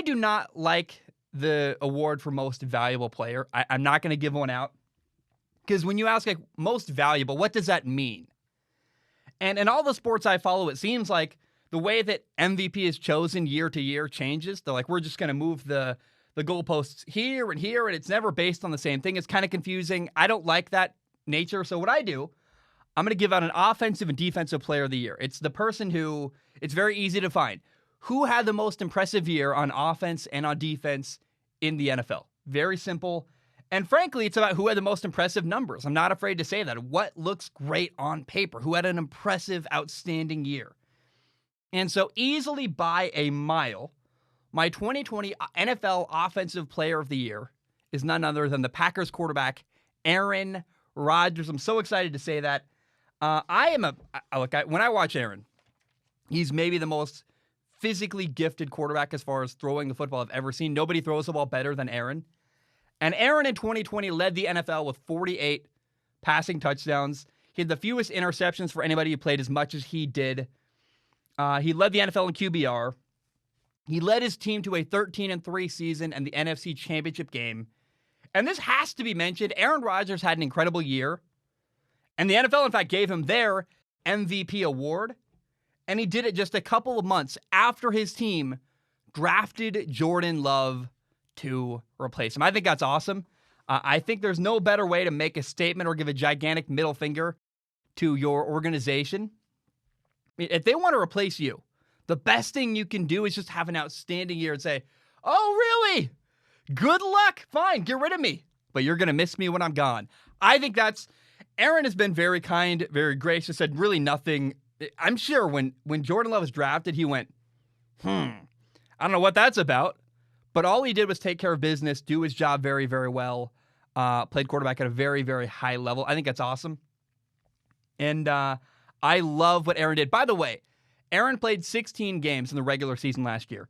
I do not like the award for most valuable player. I'm not going to give one out because when you ask like most valuable, what does that mean? And in all the sports I follow, it seems like the way that MVP is chosen year to year changes. They're like, we're just going to move the goalposts here, and it's never based on the same thing. It's kind of confusing. I don't like that nature. So what I do, I'm going to give out an offensive and defensive player of the year. It's the person who, it's very easy to find. Who had the most impressive year on offense and on defense in the NFL? Very simple. And frankly, it's about who had the most impressive numbers. I'm not afraid to say that. What looks great on paper? Who had an impressive, outstanding year? And so easily by a mile, my 2020 NFL Offensive Player of the Year is none other than the Packers quarterback, Aaron Rodgers. I'm so excited to say that. When I watch Aaron, he's maybe the most physically gifted quarterback as far as throwing the football I've ever seen. Nobody throws the ball better than Aaron. And Aaron in 2020 led the NFL with 48 passing touchdowns. He had the fewest interceptions for anybody who played as much as he did. He led the NFL in QBR. He led his team to a 13-3 season and the NFC Championship game. And this has to be mentioned. Aaron Rodgers had an incredible year. And the NFL, in fact, gave him their MVP award. And he did it just a couple of months after his team drafted Jordan Love to replace him. I think that's awesome. I think there's no better way to make a statement or give a gigantic middle finger to your organization. If they want to replace you, the best thing you can do is just have an outstanding year and say, oh, really? Good luck. Fine, get rid of me. But you're going to miss me when I'm gone. I think Aaron has been very kind, very gracious, said really nothing. I'm sure when Jordan Love was drafted, he went, I don't know what that's about. But all he did was take care of business, do his job very, very well, played quarterback at a very, very high level. I think that's awesome. And I love what Aaron did. By the way, Aaron played 16 games in the regular season last year.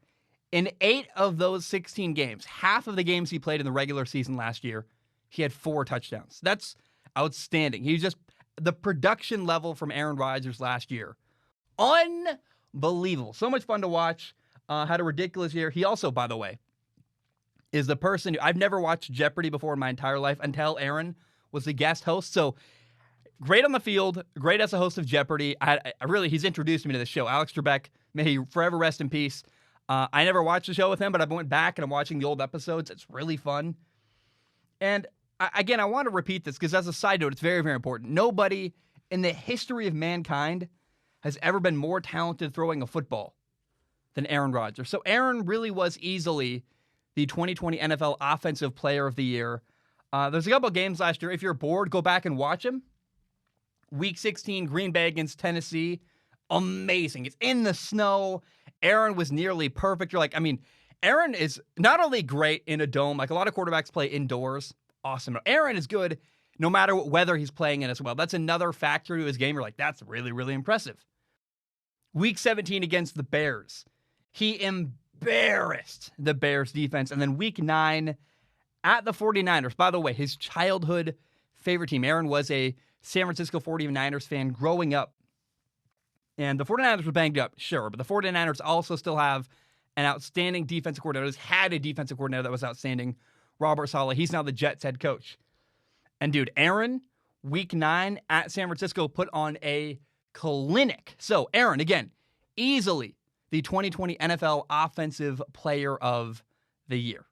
In 8 of those 16 games, half of the games he played in the regular season last year, he had 4 touchdowns. That's outstanding. The production level from Aaron Rodgers last year, unbelievable. So much fun to watch. Had a ridiculous year. He also, by the way, is the person I've never watched Jeopardy before in my entire life until Aaron was the guest host. So great on the field, great as a host of Jeopardy. He's introduced me to the show. Alex Trebek, may he forever rest in peace. I never watched the show with him, but I went back and I'm watching the old episodes. It's really fun. And again, I want to repeat this because as a side note, it's very, very important. Nobody in the history of mankind has ever been more talented throwing a football than Aaron Rodgers. So Aaron really was easily the 2020 NFL Offensive Player of the Year. There's a couple of games last year. If you're bored, go back and watch them. Week 16, Green Bay against Tennessee. Amazing. It's in the snow. Aaron was nearly perfect. Aaron is not only great in a dome, like a lot of quarterbacks play indoors. Awesome. Aaron is good no matter what weather he's playing in as well. That's another factor to his game. You're like, that's really, really impressive. Week 17 against the Bears. He embarrassed the Bears defense. And then week 9 at the 49ers. By the way, his childhood favorite team. Aaron was a San Francisco 49ers fan growing up. And the 49ers were banged up, sure. But the 49ers also still have an outstanding defensive coordinator. He's had a defensive coordinator that was outstanding. Robert Saleh. He's now the Jets head coach. And dude, Aaron, week 9 at San Francisco put on a clinic. So Aaron, again, easily the 2020 NFL Offensive Player of the Year.